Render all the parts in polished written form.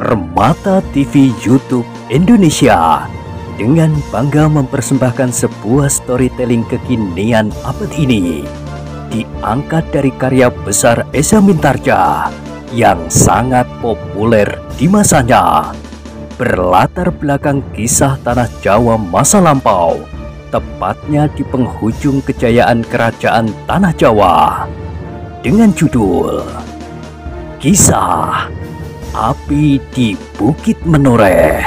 Permata TV YouTube Indonesia dengan bangga mempersembahkan sebuah storytelling kekinian abad ini, diangkat dari karya besar Esa Mintarja yang sangat populer di masanya, berlatar belakang kisah tanah Jawa masa lampau, tepatnya di penghujung kejayaan kerajaan tanah Jawa, dengan judul Kisah Api di Bukit Menoreh.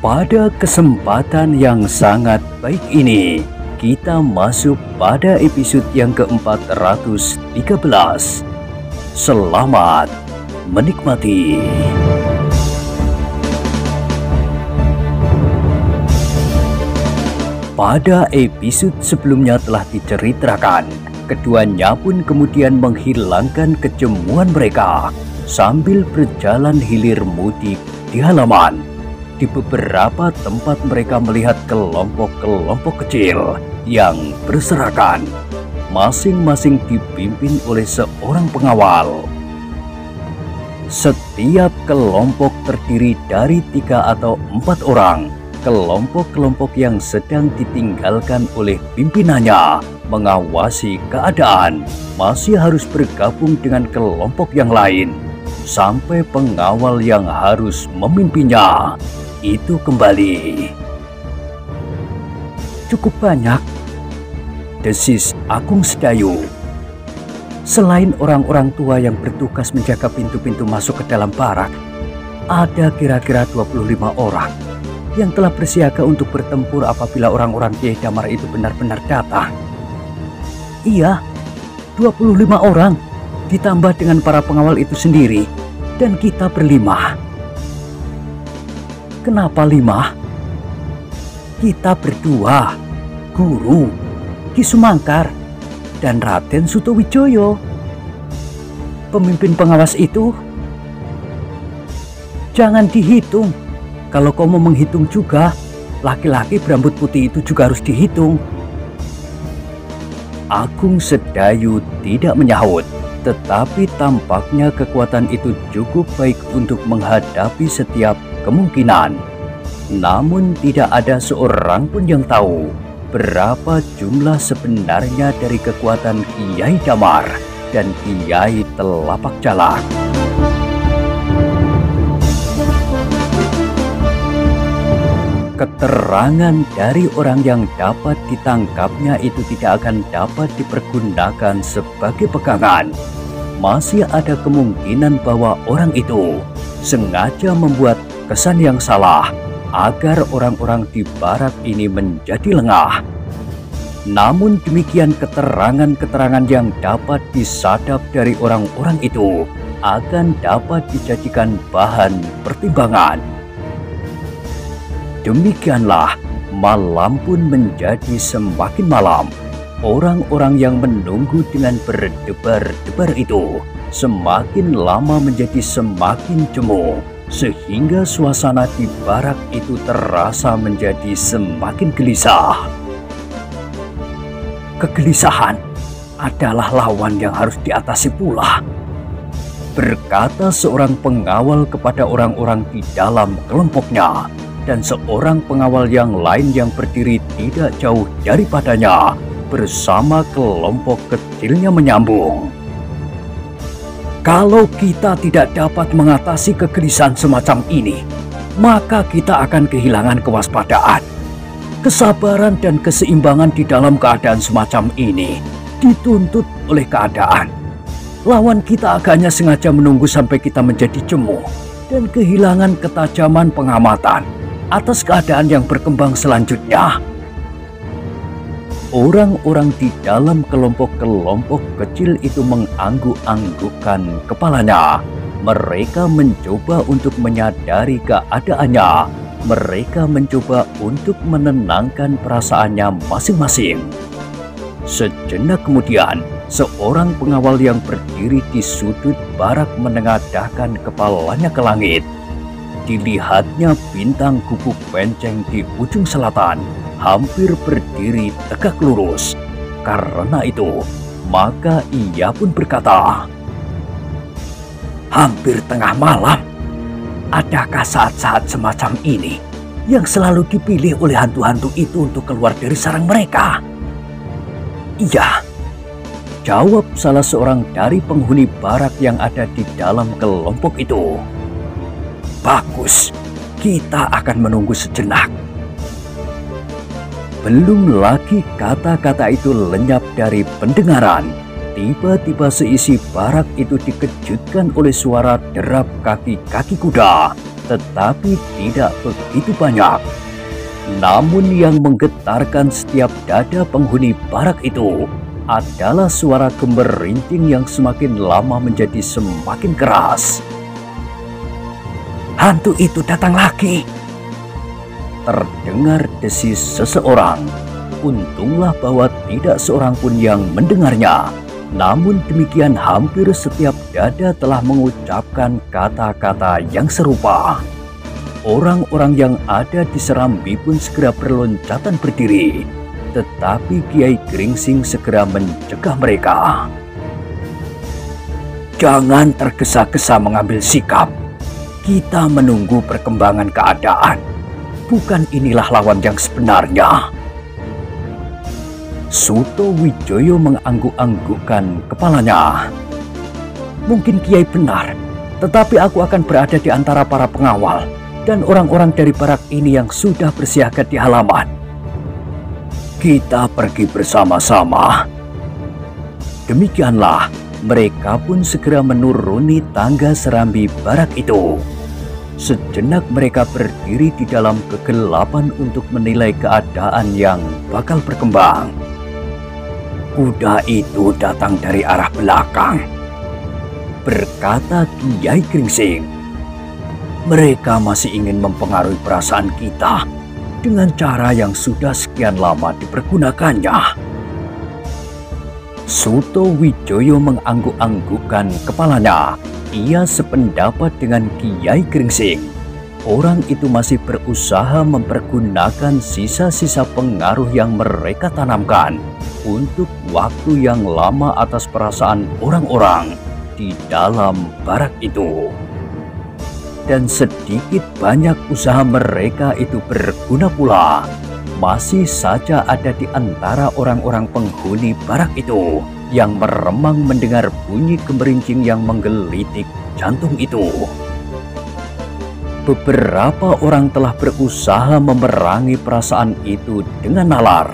Pada kesempatan yang sangat baik ini, kita masuk pada episode yang ke-413. Selamat menikmati. Pada episode sebelumnya telah diceritakan, keduanya pun kemudian menghilangkan kejemuan mereka sambil berjalan hilir mudik di halaman. Di beberapa tempat mereka melihat kelompok-kelompok kecil yang berserakan, masing-masing dipimpin oleh seorang pengawal. Setiap kelompok terdiri dari 3 atau 4 orang. Kelompok-kelompok yang sedang ditinggalkan oleh pimpinannya mengawasi keadaan masih harus bergabung dengan kelompok yang lain sampai pengawal yang harus memimpinnya itu kembali. Cukup banyak, desis Agung Sedayu. Selain orang-orang tua yang bertugas menjaga pintu-pintu masuk ke dalam barak, ada kira-kira 25 orang yang telah bersiaga untuk bertempur apabila orang-orang Kiai Damar itu benar-benar datang. Iya, 25 orang ditambah dengan para pengawal itu sendiri, dan kita berlima. Kenapa 5? Kita berdua, Guru, Ki Sumangkar, dan Raden Sutowijoyo. Pemimpin pengawas itu jangan dihitung. Kalau kau mau menghitung juga, laki-laki berambut putih itu juga harus dihitung. Agung Sedayu tidak menyahut, tetapi tampaknya kekuatan itu cukup baik untuk menghadapi setiap kemungkinan. Namun tidak ada seorang pun yang tahu berapa jumlah sebenarnya dari kekuatan Kiai Damar dan Kiai Telapak Jalak. Keterangan dari orang yang dapat ditangkapnya itu tidak akan dapat dipergunakan sebagai pegangan. Masih ada kemungkinan bahwa orang itu sengaja membuat kesan yang salah agar orang-orang di barak ini menjadi lengah. Namun demikian, keterangan-keterangan yang dapat disadap dari orang-orang itu akan dapat dijadikan bahan pertimbangan. Demikianlah, malam pun menjadi semakin malam. Orang-orang yang menunggu dengan berdebar-debar itu semakin lama menjadi semakin jemu, sehingga suasana di barak itu terasa menjadi semakin gelisah. Kegelisahan adalah lawan yang harus diatasi pula, berkata seorang pengawal kepada orang-orang di dalam kelompoknya. Dan seorang pengawal yang lain yang berdiri tidak jauh daripadanya bersama kelompok kecilnya menyambung. Kalau kita tidak dapat mengatasi kegelisahan semacam ini, maka kita akan kehilangan kewaspadaan. Kesabaran dan keseimbangan di dalam keadaan semacam ini dituntut oleh keadaan. Lawan kita agaknya sengaja menunggu sampai kita menjadi jemu dan kehilangan ketajaman pengamatan atas keadaan yang berkembang selanjutnya. Orang-orang di dalam kelompok-kelompok kecil itu mengangguk-anggukkan kepalanya. Mereka mencoba untuk menyadari keadaannya. Mereka mencoba untuk menenangkan perasaannya masing-masing. Sejenak kemudian, seorang pengawal yang berdiri di sudut barak menengadahkan kepalanya ke langit. Dilihatnya bintang gubuk penceng di ujung selatan hampir berdiri tegak lurus. Karena itu, Maka ia pun berkata, "Hampir tengah malam. Adakah saat-saat semacam ini yang selalu dipilih oleh hantu-hantu itu untuk keluar dari sarang mereka?" "Iya," jawab salah seorang dari penghuni barak yang ada di dalam kelompok itu. "Bagus, kita akan menunggu sejenak." Belum lagi kata-kata itu lenyap dari pendengaran, tiba-tiba seisi barak itu dikejutkan oleh suara derap kaki-kaki kuda, tetapi tidak begitu banyak. Namun yang menggetarkan setiap dada penghuni barak itu adalah suara gemerincing yang semakin lama menjadi semakin keras. "Hantu itu datang lagi!" Terdengar desis seseorang. Untunglah bahwa tidak seorang pun yang mendengarnya. Namun demikian hampir setiap dada telah mengucapkan kata-kata yang serupa. Orang-orang yang ada di serambi pun segera berloncatan berdiri. Tetapi Kiai Gringsing segera mencegah mereka. "Jangan tergesa-gesa mengambil sikap. Kita menunggu perkembangan keadaan. Bukan inilah lawan yang sebenarnya." Suto Wijoyo mengangguk-anggukkan kepalanya. "Mungkin Kiai benar, tetapi aku akan berada di antara para pengawal dan orang-orang dari barak ini yang sudah bersiaga di halaman. Kita pergi bersama-sama." Demikianlah, mereka pun segera menuruni tangga serambi barak itu. Sejenak mereka berdiri di dalam kegelapan untuk menilai keadaan yang bakal berkembang. "Kuda itu datang dari arah belakang," berkata Kiai Gringsing. "Mereka masih ingin mempengaruhi perasaan kita dengan cara yang sudah sekian lama dipergunakannya." Suto Wijoyo mengangguk-anggukkan kepalanya. Ia sependapat dengan Kiai Gringsing. Orang itu masih berusaha mempergunakan sisa-sisa pengaruh yang mereka tanamkan untuk waktu yang lama atas perasaan orang-orang di dalam barak itu. Dan sedikit banyak usaha mereka itu berguna pula. Masih saja ada di antara orang-orang penghuni barak itu yang meremang mendengar bunyi gemerincing yang menggelitik jantung itu. Beberapa orang telah berusaha memerangi perasaan itu dengan nalar.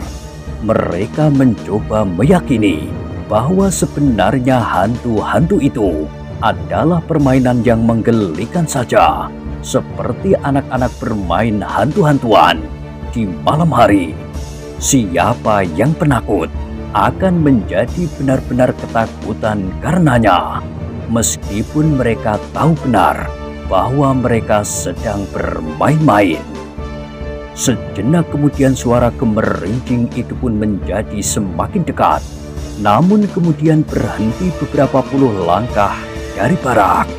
Mereka mencoba meyakini bahwa sebenarnya hantu-hantu itu adalah permainan yang menggelikan saja, seperti anak-anak bermain hantu-hantuan di malam hari. Siapa yang penakut akan menjadi benar-benar ketakutan karenanya, meskipun mereka tahu benar bahwa mereka sedang bermain-main. Sejenak kemudian suara gemerincing itu pun menjadi semakin dekat, namun kemudian berhenti beberapa puluh langkah dari barak.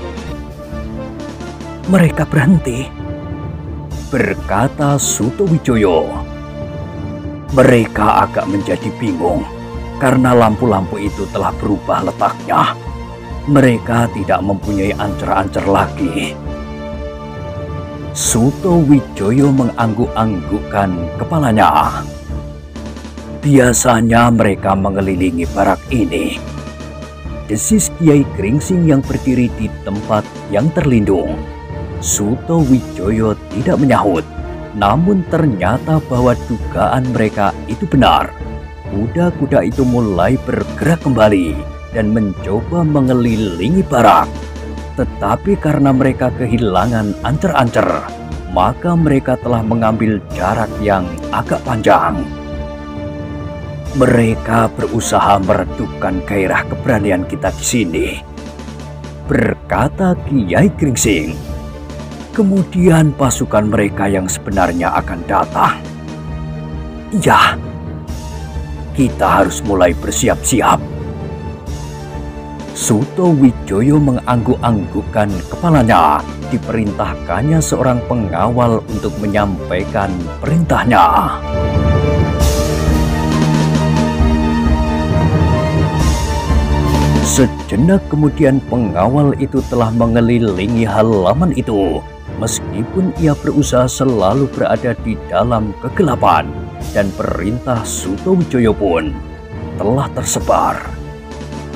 "Mereka berhenti," berkata Suto Wijoyo. "Mereka agak menjadi bingung karena lampu-lampu itu telah berubah letaknya. Mereka tidak mempunyai ancer-ancer lagi." Suto Wijoyo mengangguk-anggukkan kepalanya. "Biasanya mereka mengelilingi barak ini," desis Kiai Gringsing yang berdiri di tempat yang terlindung. Suto Wijoyo tidak menyahut, namun ternyata bahwa dugaan mereka itu benar. Kuda-kuda itu mulai bergerak kembali dan mencoba mengelilingi barak. Tetapi karena mereka kehilangan ancer-ancer, maka mereka telah mengambil jarak yang agak panjang. "Mereka berusaha meredupkan gairah keberanian kita di sini," berkata Kiai Gringsing. "Kemudian pasukan mereka yang sebenarnya akan datang. Ya, kita harus mulai bersiap-siap." Suto Wijoyo mengangguk-anggukkan kepalanya. Diperintahkannya seorang pengawal untuk menyampaikan perintahnya. Sejenak kemudian pengawal itu telah mengelilingi halaman itu. Meskipun ia berusaha selalu berada di dalam kegelapan, dan perintah Sutowijoyo pun telah tersebar.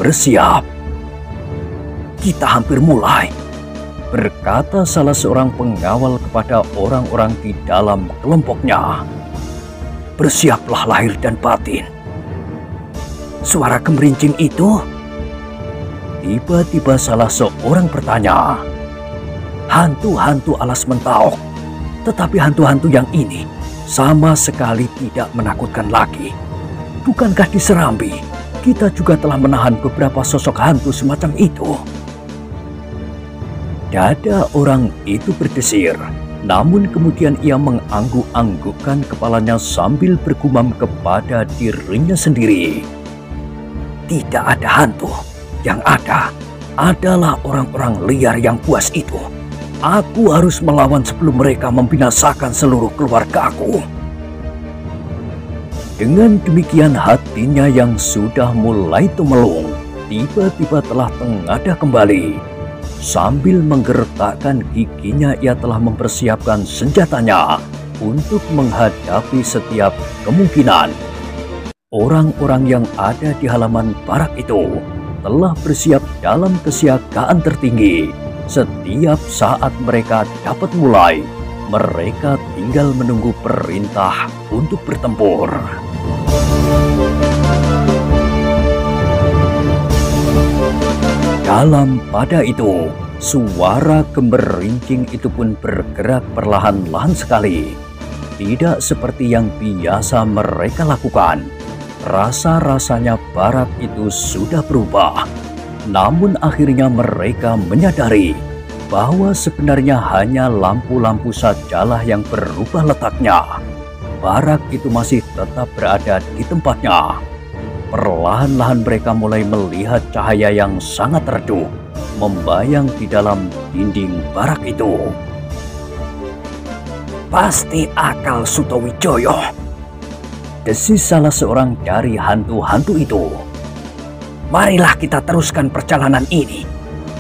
"Bersiap, kita hampir mulai," berkata salah seorang pengawal kepada orang-orang di dalam kelompoknya. "Bersiaplah lahir dan batin." Suara gemerincing itu, tiba-tiba salah seorang bertanya, "Hantu-hantu alas mentawuk, tetapi hantu-hantu yang ini sama sekali tidak menakutkan lagi. Bukankah di Serambi kita juga telah menahan beberapa sosok hantu semacam itu?" Dada orang itu berdesir, namun kemudian ia mengangguk-anggukkan kepalanya sambil bergumam kepada dirinya sendiri. "Tidak ada hantu, yang ada adalah orang-orang liar yang buas itu. Aku harus melawan sebelum mereka membinasakan seluruh keluargaku." Dengan demikian hatinya yang sudah mulai tumelung tiba-tiba telah tengadah kembali. Sambil menggertakkan giginya ia telah mempersiapkan senjatanya untuk menghadapi setiap kemungkinan. Orang-orang yang ada di halaman barak itu telah bersiap dalam kesiagaan tertinggi. Setiap saat mereka dapat mulai, mereka tinggal menunggu perintah untuk bertempur. Dalam pada itu, suara gemerincing itu pun bergerak perlahan-lahan sekali. Tidak seperti yang biasa mereka lakukan. Rasa-rasanya barak itu sudah berubah. Namun akhirnya mereka menyadari bahwa sebenarnya hanya lampu-lampu sajalah yang berubah letaknya. Barak itu masih tetap berada di tempatnya. Perlahan-lahan mereka mulai melihat cahaya yang sangat redup membayang di dalam dinding barak itu. "Pasti akal Sutowijoyo," desis salah seorang dari hantu-hantu itu. "Marilah kita teruskan perjalanan ini.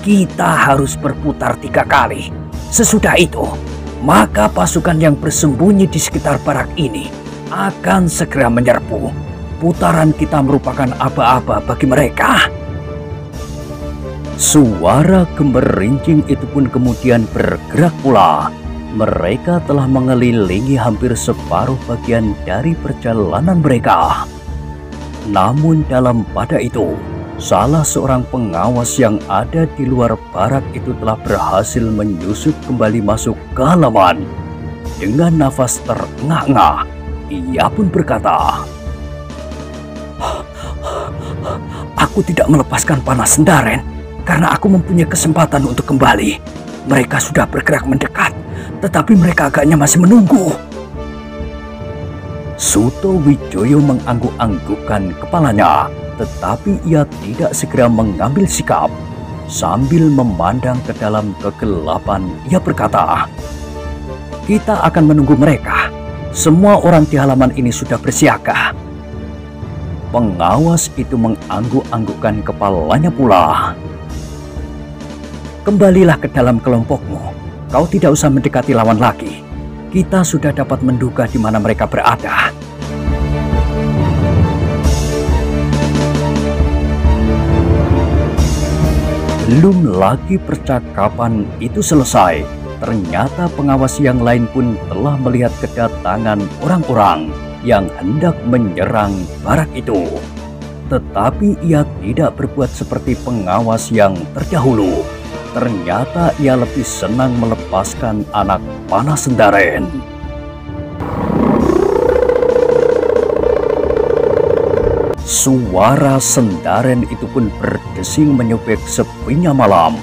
Kita harus berputar 3 kali. Sesudah itu, maka pasukan yang bersembunyi di sekitar barak ini akan segera menyerbu. Putaran kita merupakan aba-aba bagi mereka." Suara gemerincing itu pun kemudian bergerak pula. Mereka telah mengelilingi hampir separuh bagian dari perjalanan mereka. Namun dalam pada itu, salah seorang pengawas yang ada di luar barak itu telah berhasil menyusup kembali masuk ke halaman. Dengan nafas terengah-engah, ia pun berkata, "Aku tidak melepaskan panas Sendaren karena aku mempunyai kesempatan untuk kembali. Mereka sudah bergerak mendekat, tetapi mereka agaknya masih menunggu." Sutowijoyo mengangguk-anggukkan kepalanya, tetapi ia tidak segera mengambil sikap. Sambil memandang ke dalam kegelapan, ia berkata, "Kita akan menunggu mereka. Semua orang di halaman ini sudah bersiaga." Pengawas itu mengangguk-anggukkan kepalanya pula. "Kembalilah ke dalam kelompokmu. Kau tidak usah mendekati lawan lagi. Kita sudah dapat menduga di mana mereka berada." Belum lagi percakapan itu selesai, ternyata pengawas yang lain pun telah melihat kedatangan orang-orang yang hendak menyerang barak itu. Tetapi ia tidak berbuat seperti pengawas yang terdahulu. Ternyata ia lebih senang melepaskan anak panah Sendaren. Suara Sendaren itu pun berdesing menyobek sepinya malam.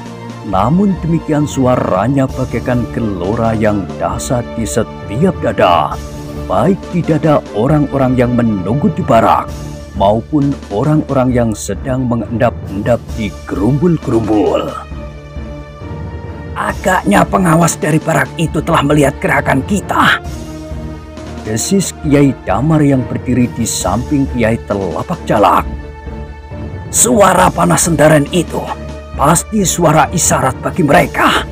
Namun demikian suaranya bagaikan gelora yang dahsyat di setiap dada. Baik di dada orang-orang yang menunggu di barak, maupun orang-orang yang sedang mengendap-endap di gerumbul-gerumbul. "Agaknya pengawas dari barak itu telah melihat gerakan kita," desis Kiai Damar yang berdiri di samping Kiai Telapak Jalak. Suara panah sendaren itu pasti suara isyarat bagi mereka.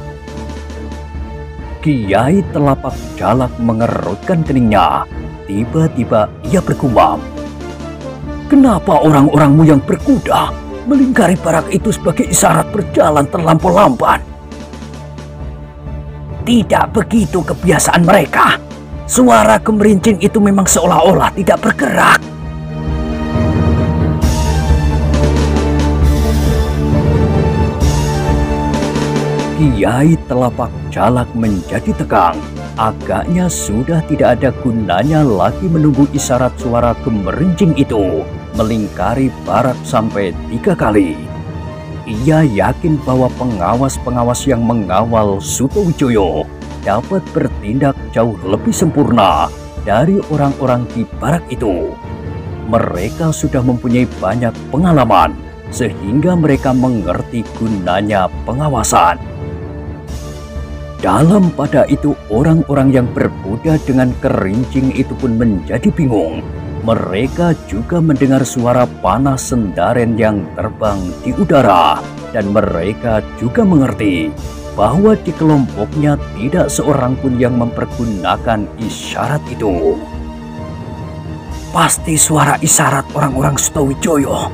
Kiai Telapak Jalak mengerutkan keningnya. Tiba-tiba ia bergumam, "Kenapa orang-orangmu yang berkuda melingkari barak itu sebagai isyarat berjalan terlampau lambat?" "Tidak begitu kebiasaan mereka. Suara gemerincing itu memang seolah-olah tidak bergerak." Kiai Telapak Jalak menjadi tegang. Agaknya sudah tidak ada gunanya lagi menunggu isyarat suara gemerincing itu melingkari barak sampai 3 kali. Ia yakin bahwa pengawas-pengawas yang mengawal Sutowijoyo dapat bertindak jauh lebih sempurna dari orang-orang di barak itu. Mereka sudah mempunyai banyak pengalaman sehingga mereka mengerti gunanya pengawasan. Dalam pada itu orang-orang yang berkuda dengan kerincing itu pun menjadi bingung. Mereka juga mendengar suara panah sendaren yang terbang di udara, dan mereka juga mengerti bahwa di kelompoknya tidak seorang pun yang mempergunakan isyarat itu. "Pasti suara isyarat orang-orang Sutowijoyo,"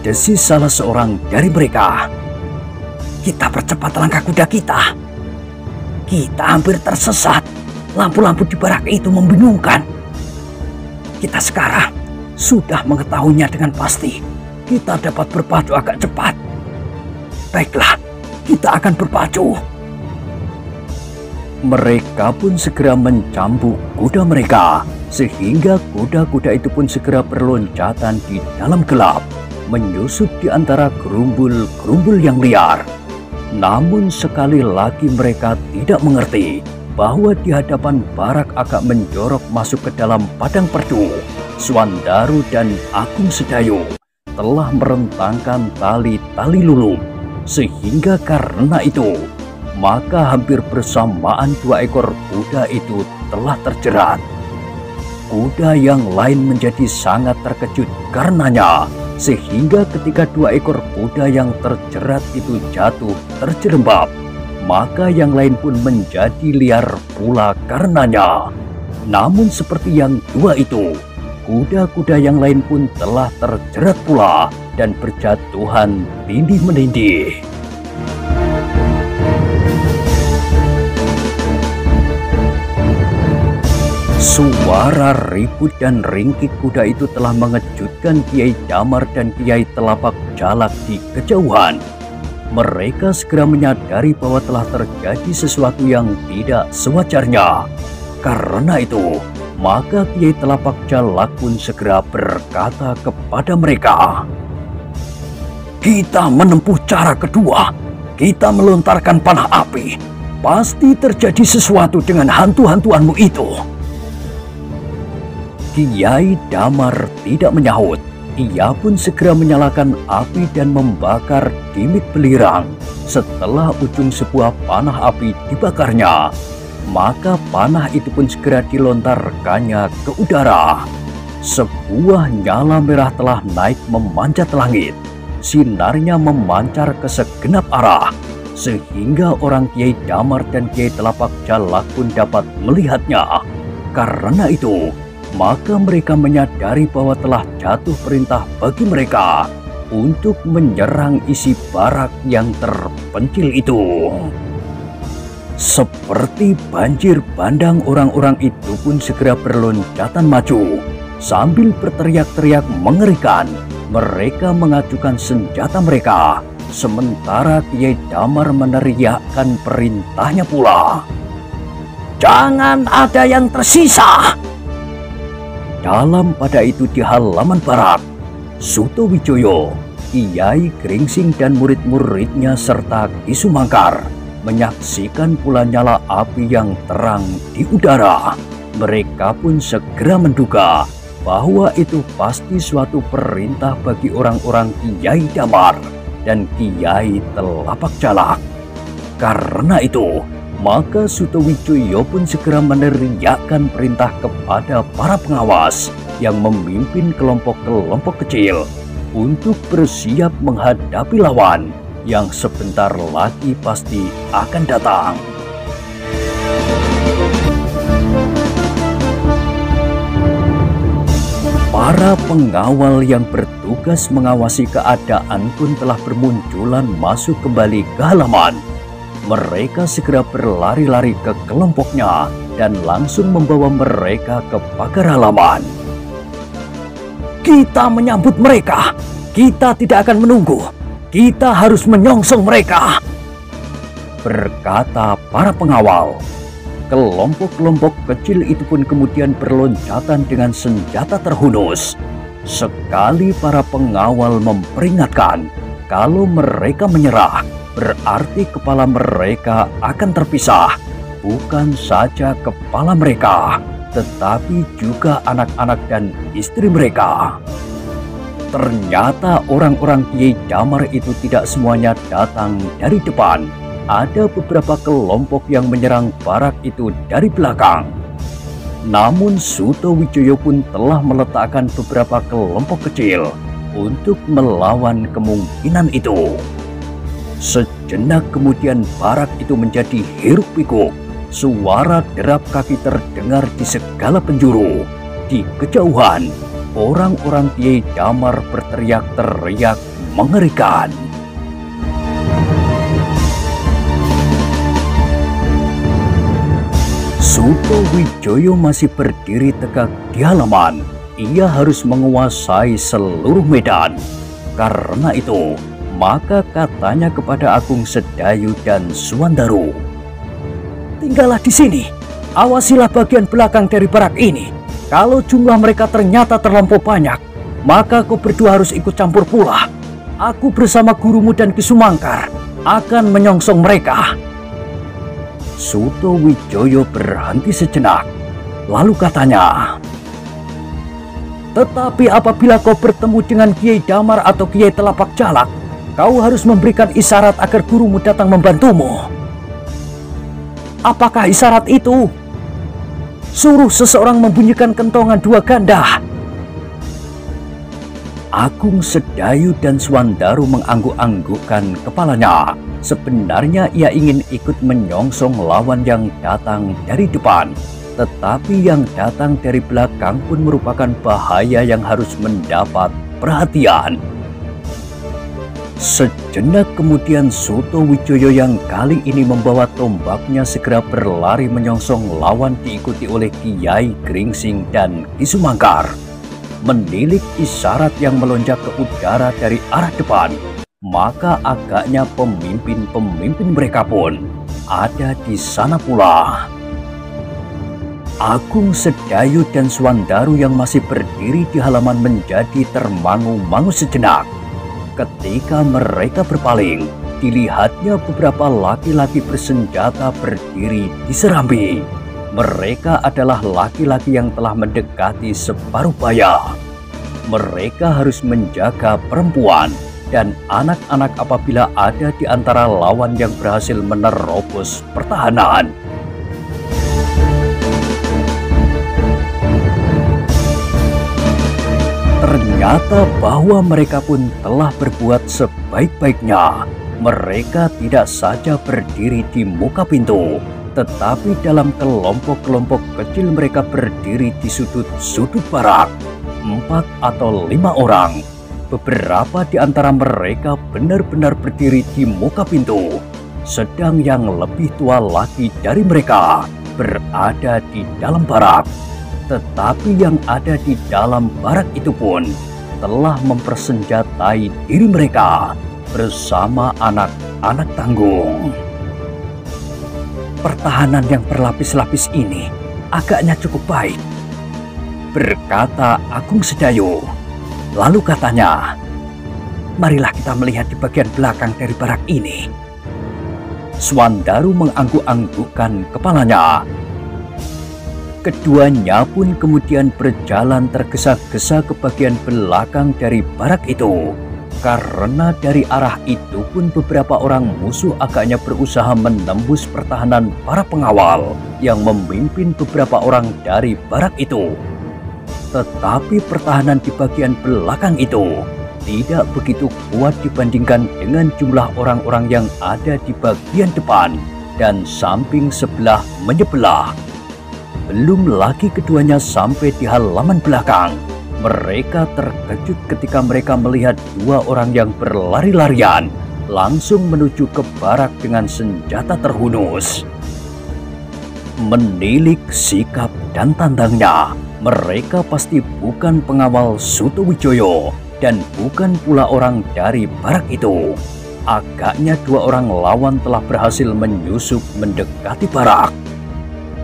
desis salah seorang dari mereka. "Kita percepat langkah kuda kita. Kita hampir tersesat. Lampu-lampu di barak itu membingungkan. Kita sekarang sudah mengetahuinya dengan pasti. Kita dapat berpacu agak cepat. Baiklah, kita akan berpacu." Mereka pun segera mencambuk kuda mereka, sehingga kuda-kuda itu pun segera berloncatan di dalam gelap, menyusup di antara gerumbul-gerumbul yang liar. Namun sekali lagi mereka tidak mengerti bahwa di hadapan barak agak menjorok masuk ke dalam padang perdu, Swandaru dan Agung Sedayu telah merentangkan tali-tali lulung. Sehingga karena itu, maka hampir bersamaan 2 ekor kuda itu telah terjerat. Kuda yang lain menjadi sangat terkejut karenanya, sehingga ketika 2 ekor kuda yang terjerat itu jatuh terjerembab, maka yang lain pun menjadi liar pula karenanya. Namun seperti yang 2 itu, kuda-kuda yang lain pun telah terjerat pula dan berjatuhan tindih-menindih. Suara ribut dan ringkik kuda itu telah mengejutkan Kiai Damar dan Kiai Telapak Jalak di kejauhan. Mereka segera menyadari bahwa telah terjadi sesuatu yang tidak sewajarnya. Karena itu, maka Kiai Telapak Jalak pun segera berkata kepada mereka, "Kita menempuh cara kedua. Kita melontarkan panah api. Pasti terjadi sesuatu dengan hantu-hantuanmu itu." Kiai Damar tidak menyahut. Ia pun segera menyalakan api dan membakar dimit belirang. Setelah ujung sebuah panah api dibakarnya, maka panah itu pun segera dilontarkannya ke udara. Sebuah nyala merah telah naik memanjat langit. Sinarnya memancar ke segenap arah, sehingga orang Kiai Damar dan Kiai Telapak Jalak pun dapat melihatnya. Karena itu, maka mereka menyadari bahwa telah jatuh perintah bagi mereka untuk menyerang isi barak yang terpencil itu. Seperti banjir bandang, orang-orang itu pun segera berloncatan maju. Sambil berteriak-teriak mengerikan, mereka mengajukan senjata mereka. Sementara Kiai Damar meneriakkan perintahnya pula, "Jangan ada yang tersisa!" Dalam pada itu di halaman barak, Sutowijoyo, Kiai Gringsing dan murid-muridnya serta Ki Sumangkar menyaksikan pula nyala api yang terang di udara. Mereka pun segera menduga bahwa itu pasti suatu perintah bagi orang-orang Kiai Damar dan Kiai Telapak Jalak. Karena itu, maka Sutowijoyo pun segera meneriakkan perintah kepada para pengawas yang memimpin kelompok-kelompok kecil. untuk bersiap menghadapi lawan yang sebentar lagi pasti akan datang. Para pengawal yang bertugas mengawasi keadaan pun telah bermunculan masuk kembali ke halaman. Mereka segera berlari-lari ke kelompoknya dan langsung membawa mereka ke pagar halaman. Kita menyambut mereka. Kita tidak akan menunggu. Kita harus menyongsong mereka, berkata para pengawal. Kelompok-kelompok kecil itu pun kemudian berloncatan dengan senjata terhunus. Sekali para pengawal memperingatkan kalau mereka menyerah, berarti kepala mereka akan terpisah. Bukan saja kepala mereka, tetapi juga anak-anak dan istri mereka. Ternyata orang-orang Kiai Damar itu tidak semuanya datang dari depan. Ada beberapa kelompok yang menyerang barak itu dari belakang. Namun Suto Wijoyo pun telah meletakkan beberapa kelompok kecil untuk melawan kemungkinan itu. Sejenak kemudian barak itu menjadi hiruk-pikuk. Suara derap kaki terdengar di segala penjuru. Di kejauhan, orang-orang Kiai Damar berteriak-teriak mengerikan. Suto Wijoyo masih berdiri tegak di halaman. Ia harus menguasai seluruh medan. Karena itu, maka katanya kepada Agung Sedayu dan Suwandaru, tinggallah di sini. Awasilah bagian belakang dari barak ini. Kalau jumlah mereka ternyata terlampau banyak, maka kau berdua harus ikut campur pula. Aku bersama gurumu dan Ki Sumangkar akan menyongsong mereka. Suto Wijoyo berhenti sejenak, lalu katanya, tetapi apabila kau bertemu dengan Kiai Damar atau Kiai Telapak Jalak, kau harus memberikan isyarat agar gurumu datang membantumu. Apakah isyarat itu? Suruh seseorang membunyikan kentongan 2 ganda. Agung Sedayu dan Suwandaru mengangguk-anggukkan kepalanya. Sebenarnya ia ingin ikut menyongsong lawan yang datang dari depan. Tetapi yang datang dari belakang pun merupakan bahaya yang harus mendapat perhatian. Sejenak kemudian Suto Wijoyo yang kali ini membawa tombaknya segera berlari menyongsong lawan diikuti oleh Kiai Gringsing dan Ki Sumangkar. Menilik isyarat yang melonjak ke udara dari arah depan, maka agaknya pemimpin-pemimpin mereka pun ada di sana pula. Agung Sedayu dan Suwandaru yang masih berdiri di halaman menjadi termangu-mangu sejenak. Ketika mereka berpaling, dilihatnya beberapa laki-laki bersenjata berdiri di serambi. Mereka adalah laki-laki yang telah mendekati separuh baya. Mereka harus menjaga perempuan dan anak-anak apabila ada di antara lawan yang berhasil menerobos pertahanan. Ternyata bahwa mereka pun telah berbuat sebaik-baiknya. Mereka tidak saja berdiri di muka pintu, tetapi dalam kelompok-kelompok kecil mereka berdiri di sudut-sudut barak, 4 atau 5 orang. Beberapa di antara mereka benar-benar berdiri di muka pintu, sedang yang lebih tua lagi dari mereka berada di dalam barak. Tetapi yang ada di dalam barak itu pun telah mempersenjatai diri mereka bersama anak-anak tanggung. Pertahanan yang berlapis-lapis ini agaknya cukup baik, berkata Agung Sedayu. Lalu katanya, marilah kita melihat di bagian belakang dari barak ini. Suwandaru mengangguk-anggukkan kepalanya. Keduanya pun kemudian berjalan tergesa-gesa ke bagian belakang dari barak itu. Karena dari arah itu pun beberapa orang musuh agaknya berusaha menembus pertahanan para pengawal yang memimpin beberapa orang dari barak itu. Tetapi pertahanan di bagian belakang itu tidak begitu kuat dibandingkan dengan jumlah orang-orang yang ada di bagian depan dan samping sebelah menyebelah. Belum lagi keduanya sampai di halaman belakang, mereka terkejut ketika mereka melihat dua orang yang berlari-larian langsung menuju ke barak dengan senjata terhunus. Menilik sikap dan tandangnya, mereka pasti bukan pengawal Sutowijoyo dan bukan pula orang dari barak itu. Agaknya dua orang lawan telah berhasil menyusup mendekati barak.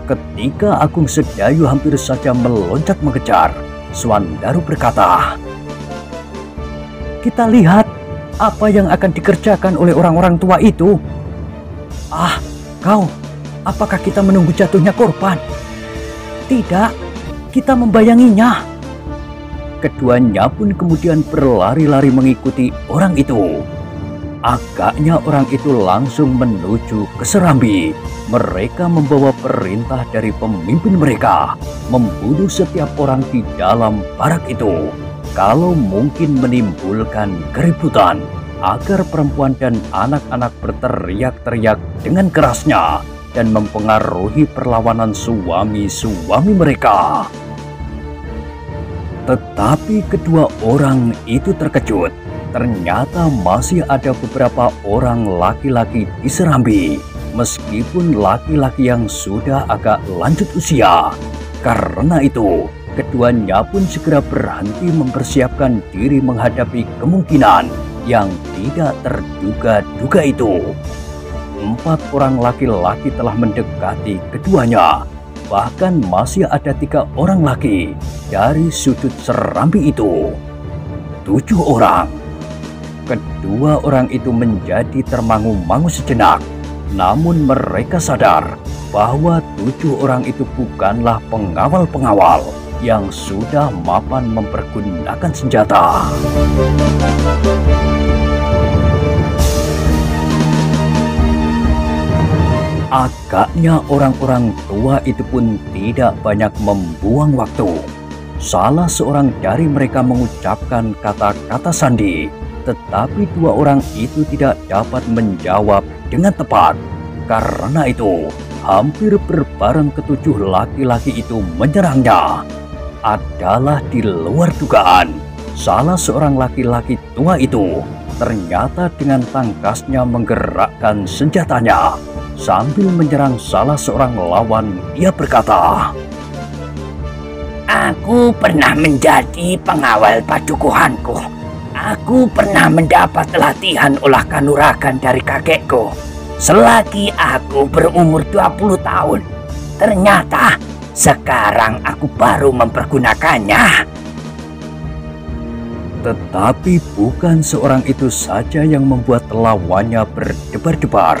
Ketika Agung Sedayu hampir saja meloncat mengejar, Swandaru berkata, "Kita lihat apa yang akan dikerjakan oleh orang-orang tua itu." "Ah, apakah kita menunggu jatuhnya korban?" "Tidak, kita membayanginya." Keduanya pun kemudian berlari-lari mengikuti orang itu. Agaknya orang itu langsung menuju ke Serambi. Mereka membawa perintah dari pemimpin mereka membunuh setiap orang di dalam barak itu, kalau mungkin menimbulkan keributan, agar perempuan dan anak-anak berteriak-teriak dengan kerasnya dan mempengaruhi perlawanan suami-suami mereka. Tetapi kedua orang itu terkejut. Ternyata masih ada beberapa orang laki-laki di Serambi, meskipun laki-laki yang sudah agak lanjut usia. Karena itu, keduanya pun segera berhenti mempersiapkan diri menghadapi kemungkinan yang tidak terduga-duga itu. 4 orang laki-laki telah mendekati keduanya. Bahkan masih ada 3 orang laki dari sudut Serambi itu. 7 orang. Kedua orang itu menjadi termangu-mangu sejenak. Namun mereka sadar bahwa 7 orang itu bukanlah pengawal-pengawal yang sudah mapan mempergunakan senjata. Agaknya orang-orang tua itu pun tidak banyak membuang waktu. Salah seorang dari mereka mengucapkan kata-kata sandi, tetapi 2 orang itu tidak dapat menjawab dengan tepat. Karena itu, hampir berbareng ke-7 laki-laki itu menyerangnya. Adalah di luar dugaan, salah seorang laki-laki tua itu ternyata dengan tangkasnya menggerakkan senjatanya. Sambil menyerang salah seorang lawan, dia berkata, "Aku pernah menjadi pengawal padukuhanku. Aku pernah mendapat latihan olah kanuragan dari kakekku selagi aku berumur 20 tahun. Ternyata sekarang aku baru mempergunakannya." Tetapi bukan seorang itu saja yang membuat lawannya berdebar-debar.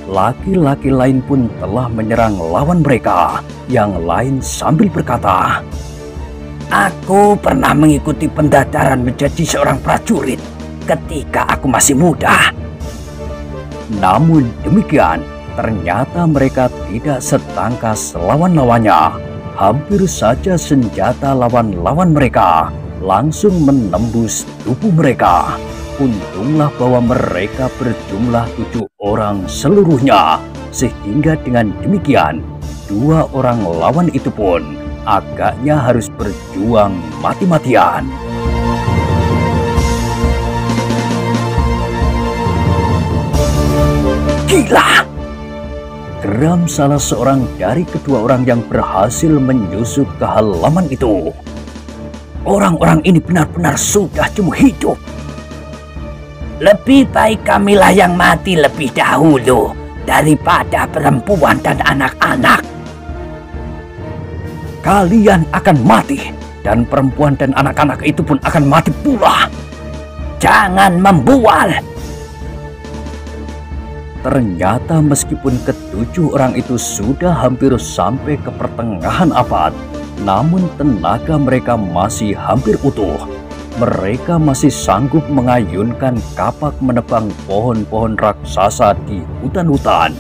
Laki-laki lain pun telah menyerang lawan mereka. Yang lain sambil berkata, "Aku pernah mengikuti pendadaran menjadi seorang prajurit ketika aku masih muda." Namun demikian, ternyata mereka tidak setangkas lawan-lawannya. Hampir saja senjata lawan-lawan mereka langsung menembus tubuh mereka. Untunglah bahwa mereka berjumlah 7 orang seluruhnya, sehingga dengan demikian 2 orang lawan itu pun agaknya harus berjuang mati-matian. "Gila!" geram salah seorang dari kedua orang yang berhasil menyusup ke halaman itu. "Orang-orang ini benar-benar sudah cuma hidup. Lebih baik kamilah yang mati lebih dahulu daripada perempuan dan anak-anak." "Kalian akan mati, dan perempuan dan anak-anak itu pun akan mati pula." "Jangan membual." Ternyata meskipun ke-7 orang itu sudah hampir sampai ke pertengahan abad, namun tenaga mereka masih hampir utuh. Mereka masih sanggup mengayunkan kapak menebang pohon-pohon raksasa di hutan-hutan.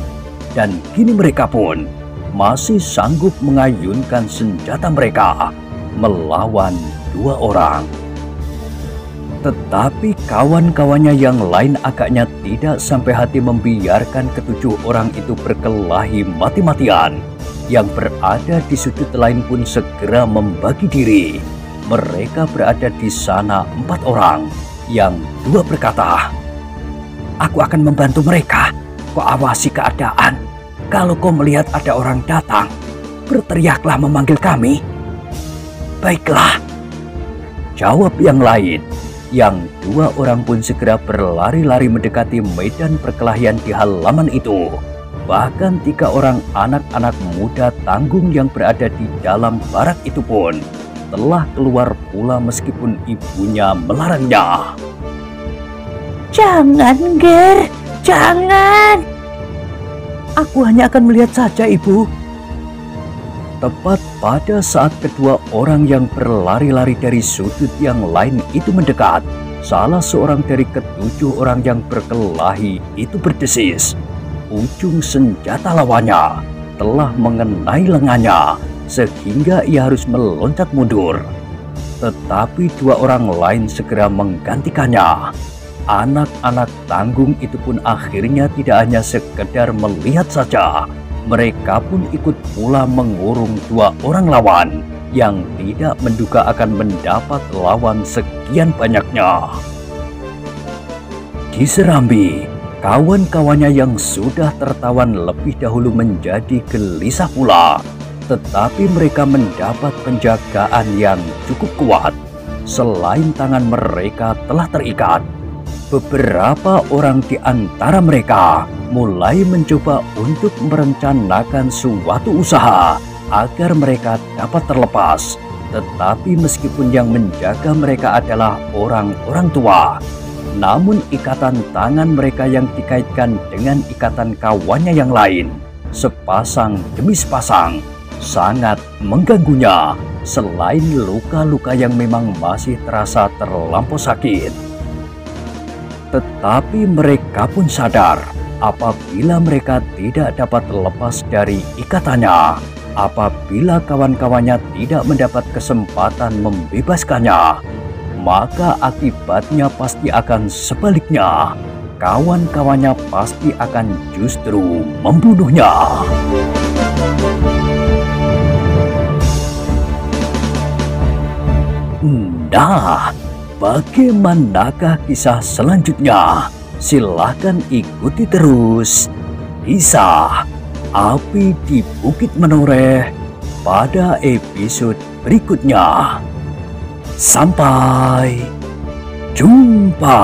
Dan kini mereka pun masih sanggup mengayunkan senjata mereka melawan 2 orang. Tetapi kawan-kawannya yang lain agaknya tidak sampai hati membiarkan ketujuh orang itu berkelahi mati-matian. Yang berada di sudut lain pun segera membagi diri. Mereka berada di sana 4 orang. Yang 2 berkata, "Aku akan membantu mereka. Kau awasi keadaan. Kalau kau melihat ada orang datang, berteriaklah memanggil kami." "Baiklah," jawab yang lain. Yang 2 orang pun segera berlari-lari mendekati medan perkelahian di halaman itu. Bahkan 3 orang anak-anak muda tanggung yang berada di dalam barak itu pun telah keluar pula meskipun ibunya melarangnya. "Jangan, Ger, jangan. Aku hanya akan melihat saja, Ibu." Tepat pada saat kedua orang yang berlari-lari dari sudut yang lain itu mendekat, salah seorang dari ketujuh orang yang berkelahi itu berdesis. Ujung senjata lawannya telah mengenai lengannya sehingga ia harus meloncat mundur. Tetapi 2 orang lain segera menggantikannya. Anak-anak tanggung itu pun akhirnya tidak hanya sekedar melihat saja, mereka pun ikut pula mengurung 2 orang lawan yang tidak menduga akan mendapat lawan sekian banyaknya. Diserambi, kawan-kawannya yang sudah tertawan lebih dahulu menjadi gelisah pula. Tetapi mereka mendapat penjagaan yang cukup kuat. Selain tangan mereka telah terikat, beberapa orang di antara mereka mulai mencoba untuk merencanakan suatu usaha agar mereka dapat terlepas. Tetapi meskipun yang menjaga mereka adalah orang-orang tua, namun ikatan tangan mereka yang dikaitkan dengan ikatan kawannya yang lain, sepasang demi sepasang, sangat mengganggunya. Selain luka-luka yang memang masih terasa terlampau sakit. Tetapi mereka pun sadar apabila mereka tidak dapat lepas dari ikatannya, apabila kawan-kawannya tidak mendapat kesempatan membebaskannya, maka akibatnya pasti akan sebaliknya. Kawan-kawannya pasti akan justru membunuhnya. Nah, bagaimanakah kisah selanjutnya? Silahkan ikuti terus kisah Api di Bukit Menoreh pada episode berikutnya. Sampai jumpa.